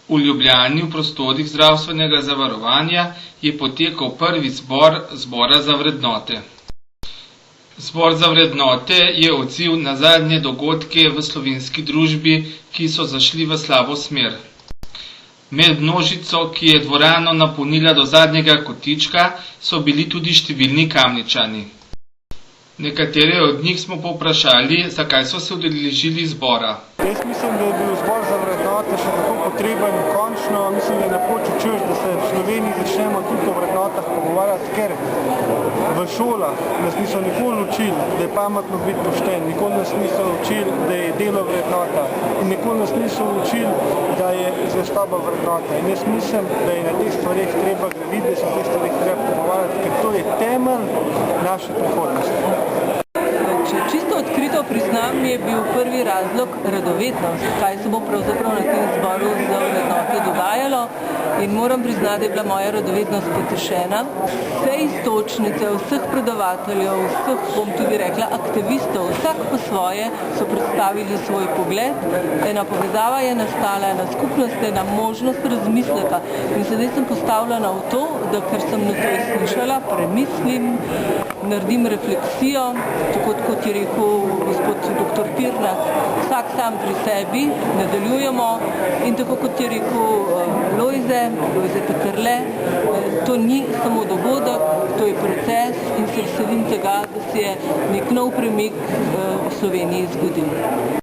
V Ljubljani v prostorih zdravstvenega zavarovanja je potekal prvi zbor Zbora za vrednote. Zbor za vrednote je odziv na zadnje dogodke v slovenski družbi, ki so zašli v slabo smer. Med množico, ki je dvorano napolnila do zadnjega kotička, so bili tudi številni Kamničani. Nekatere od njih smo povprašali, zakaj so se udeležili zbora. Jaz mislim, da je bil zbor za vrednote še tako potreben in končno mislim, da je napočil čas, da se v Sloveniji začnemo tudi o vrednotah pogovarjati, ker v šolah nas niso nikoli učili, da je pametno biti pošten, nikoli nas niso učili, da je delo vrednota in nikoli nas niso učili, da je zvestoba vrednota. In jaz mislim, da je na teh stvareh treba graditi, da se o teh stvareh treba pogovarjati, ker to je temelj naše prihodnosti. Če čisto odkrito priznam, je bil prvi razlog radovednost, kaj se bo pravzaprav na tem zboru za vrednote dogajalo. In moram priznati, da je bila moja radovednost potešena. Vse iztočnice, vseh predavateljev, vseh, bom tudi rekla, aktivistov, vsak po svoje so predstavili svoj pogled. Ena povezava je nastala, ena skupnost, ena možnost razmisleka. In sedaj sem postavljena v to, da ker sem na to slišala, premislim, naredim refleksijo, tako kot je rekel gospod dr. Pirnat, vsak sam pri sebi, nadaljujemo in tako kot je rekel Lojze Peterle, to ni samo dogodek, to je proces in se veselim tega, da se je nek nov premik v Sloveniji zgodil.